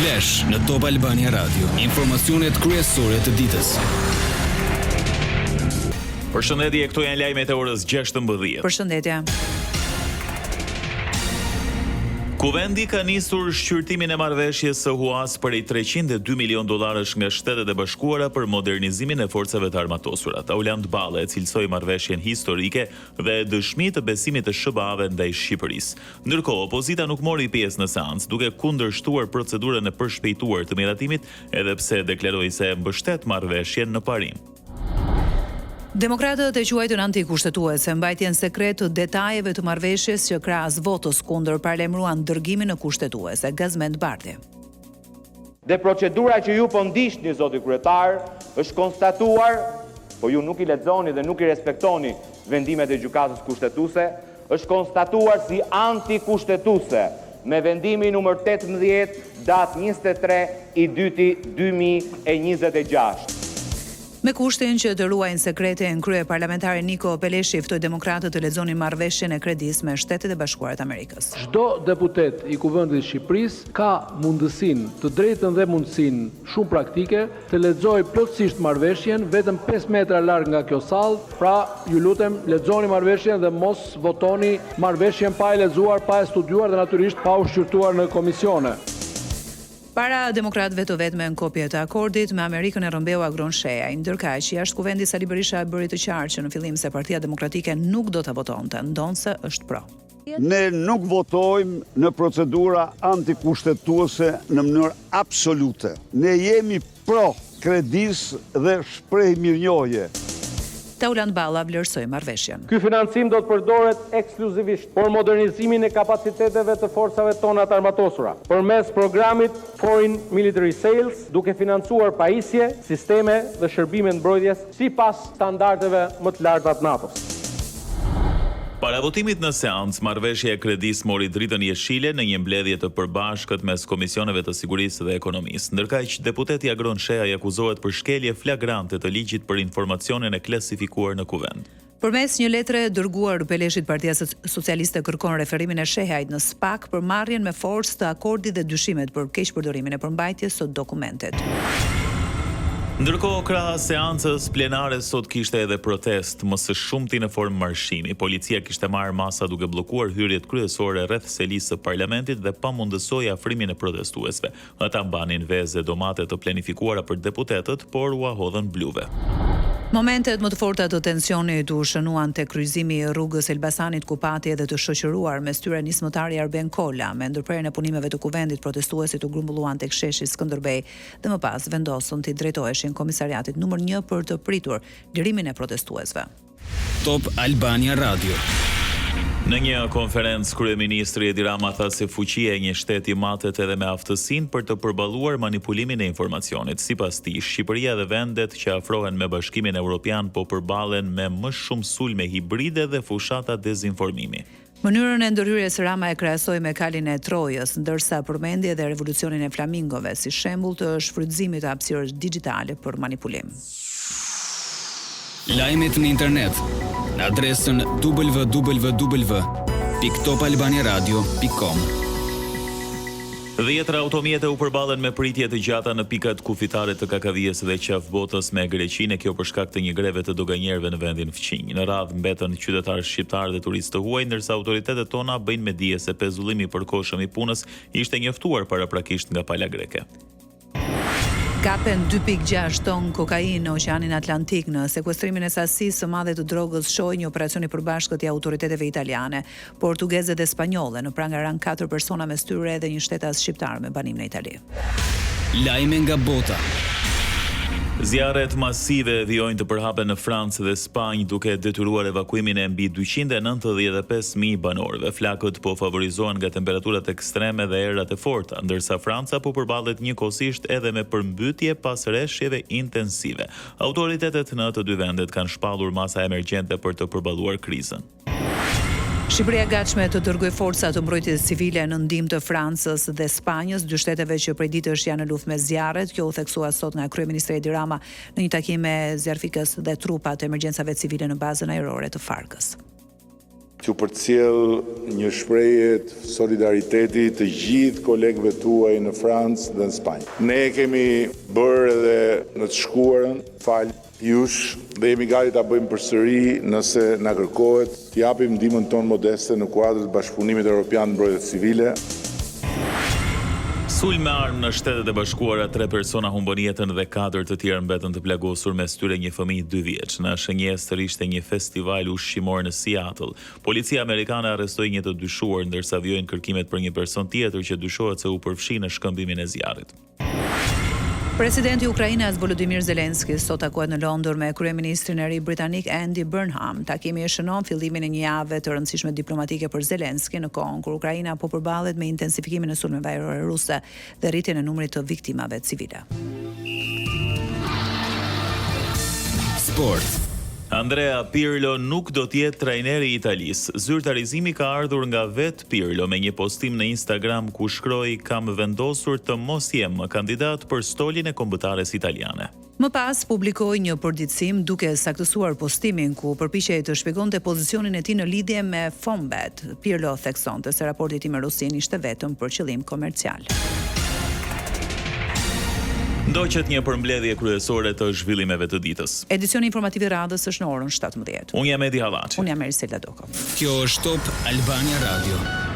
Flash në Top Albania Radio. Informacionet kryesore të ditës. Përshëndetje, këto janë lajmet e orës 16. Përshëndetje. Kuvendi ka nisur shqyrtimin e marrëveshjes së Huas për $302 milion nga Shtetet e Bashkuara për modernizimin e forcave të armatosura. Auland Balla e cilësoi marrëveshjen historike dhe dëshmi të besimit të SBA-ve ndaj Shqipërisë. Ndërkohë, opozita nuk mori pjesë në seancë, duke kundërshtuar procedurën e përshpejtuar të miratimit, edhe pse deklaroi se mbështet marrëveshjen në parim. Demokratët e quajtur antikushtetuese mbajtjen sekret të detajeve të marrëveshjes që krahas votës kundër paralajmëruan dërgimin në kushtetuese. Gazmend Bardhi. Dhe procedura që ju po ndiqni, zoti kryetar, është konstatuar, po ju nuk i lexoni dhe nuk i respektoni vendimet e gjykatës kushtetuese, është konstatuar si antikushtetuese me vendimin numër 18 datë 23/2/2026. Me kushtin që të ruajnë sekretin, krye parlamentare Niko Peleshi ftoi demokratët të lexonin marrëveshjen e kredisë me Shtetet e Bashkuara të Amerikës. Çdo deputet i Kuvendit të Shqipërisë ka mundësinë, të drejtën dhe mundësinë shumë praktike të lexojë plotësisht marrëveshjen vetëm 5 metra larg nga kjo sallë. Pra, ju lutem, lexoni marrëveshjen dhe mos votoni marrëveshjen pa e lexuar, pa e studiuar dhe natyrisht pa u shqyrtuar në komisione. Para demokratëve të vetme në kopje të akordit me Amerikën e rrëmbeu Agron Shehaj, ndërkaq jashtë kuvendit Sali Berisha bëri të qartë që në fillim se Partia Demokratike nuk do ta votonte, ndonse është pro. Ne nuk votojmë në procedura antikushtetuese në mënyrë absolute. Ne jemi pro kredis dhe shpreh mirënjohje. Auland Balla vlerësoi marrëveshjen. Ky financim do të përdoret ekskluzivisht për modernizimin e kapaciteteve të forcave tona të armatosura, përmes programit Foreign Military Sales, duke financuar pajisje, sisteme dhe shërbime mbrojtjes sipas standardeve më të larta të NATO-s. Para votimit në seancë, marrëveshja e kredisë mori dritën jeshile në një mbledhje të përbashkët mes komisioneve të sigurisë dhe ekonomisë. Ndërkaq, deputeti Agron Shehaj akuzohet për shkelje flagrante të ligjit për informacionin e klasifikuar në kuvend. Përmes një letre dërguar Peleshit, Partia Socialiste kërkon referimin e Shehajt në SPAK për marrjen me forcë të akordit dhe dyshimet për keqpërdorimin e përmbajtjes së dokumentit. Ndërkohë, krahas seancës plenare sot kishte edhe protest, më së shumti në formë marshimi. Policia kishte marrë masa duke bllokuar hyrjet kryesore rreth selisë së parlamentit dhe pamundësoi afrimin e protestuesve. Ata mbanin vezë domate të planifikuara për deputetët, por u ahodhën bluve. Momentet më të forta të tensionit u shënuan te kryqëzimi i rrugës Elbasanit ku pati edhe të shoqëruar mes tyre nismëtari Arben Kola. Me ndërprerjen e punimeve të kuvendit, protestuesit u grumbulluan tek sheshi Skënderbej dhe më pas vendosën të drejtoheshin komisariatit numër 1 për të pritur lirimin e protestuesve. Top Albania Radio. Në një konferencë, kryeministri Edi Rama tha se fuqia e një shteti matet edhe me aftësinë për të përballuar manipulimin e informacionit. Sipas tij, Shqipëria dhe vendet që afrohen me Bashkimin Evropian po përballen me më shumë sulme hibride dhe fushata dezinformimi. Mënyrën e ndërhyrjes Rama e krahasoi me kalin e Trojës, ndërsa përmendi edhe revolucionin e flamingove si shembull të shfrytëzimit të hapësirës digjitale për manipulim. Lajmet në internet në adresën www.topalbaniaradio.com. 10 automjete u përballen me pritje të gjata në pikat kufitare të Kakavijes dhe qafbotës me Greqinë, kjo për shkak të një greve të doganjerëve në vendin fqinj. Në radhë mbetën qytetarë shqiptarë dhe turistë të huaj, ndërsa autoritetet tona bëjnë me dije se pezullimi i përkohshëm i punës ishte njoftuar paraprakisht nga pala greke. Kapen 2.6 ton kokainë në Oqeanin Atlantik në sekuestrimin e sasisë së madhe të drogës shoj një operacion i përbashkët i autoriteteve italiane, portugeze dhe spanjolle. Në prangë ran 4 persona mes tyre edhe një shtetas shqiptar me banim në Itali. Lajme nga bota. Zjarret masive vijojnë të përhapen në Francë dhe Spanjë duke detyruar evakuimin e mbi 295.000 banorëve. Flakët po favorizohen nga temperaturat ekstreme dhe errat e forta, ndërsa Franca po përballet njëkohësisht edhe me përmbytje pas rreshjeve intensive. Autoritetet në të dy vendet kanë shpallur masa emergjente për të përballuar krizën. Shqipëria gatshme të dërgoj forca të mbrojtjes civile në ndihmë të Francës dhe Spanjës, dy shteteve që prej ditësh janë në luftë me zjarret. Kjo u theksua sot nga kryeministri Edi Rama në një takim me zjarfikës dhe trupat e emergjencave civile në bazën ajrore të Farkës. që përcjell një shprehje solidariteti të gjithë kolegëve tuaj në Francë dhe në Spanjë. Ne kemi bërë edhe në të shkuarën, jush, dhe jemi gati ta bëjmë përsëri nëse na kërkohet, të japim ndihmën tonë modeste në kuadër të Bashkëpunimit Evropian të Mbrojtjes Civile. Sulm me armë në Shtetet e Bashkuara, 3 persona humbën jetën dhe 4 të tjerë mbetën të plagosur, mes tyre një fëmijë 2 vjeç. Në shënjesë të ishte një festival ushqimor në Seattle. Policia amerikane arrestoi një të dyshuar, ndërsa vjojnë kërkimet për një person tjetër që dyshohet se u përfshi në shkëmbimin e zjarrit. Presidenti i Ukrainës Volodymyr Zelenski sot takohet në Londër me kryeministrin e ri britanik Andy Burnham. Takimi e shënon fillimin e një jave të rëndësishme diplomatike për Zelenski në kohën kur Ukraina po përballet me intensifikimin e sulmeve ajrore ruse dhe rritjen e numrit të viktimave civile. Sport. Andrea Pirlo nuk do të jetë trajneri i Italisë. Zyrtarizimi ka ardhur nga vet Pirlo me një postim në Instagram ku shkroi: "Kam vendosur të mos jem kandidat për stolin e kombëtares italiane." Më pas publikoi një përditësim duke saktësuar postimin ku përpiqej të shpjegonte pozicionin e tij në lidhje me Fonbet. Pirlo theksonte se raporti i tij me Rusin ishte vetëm për qëllim komercial. Ndoqet një përmbledhje kryesore të zhvillimeve të ditës. Edicioni informativ i radhës është në orën 17. Unë jam Edi Hallaçi. Unë jam Erisela Doko. Kjo është Top Albania Radio.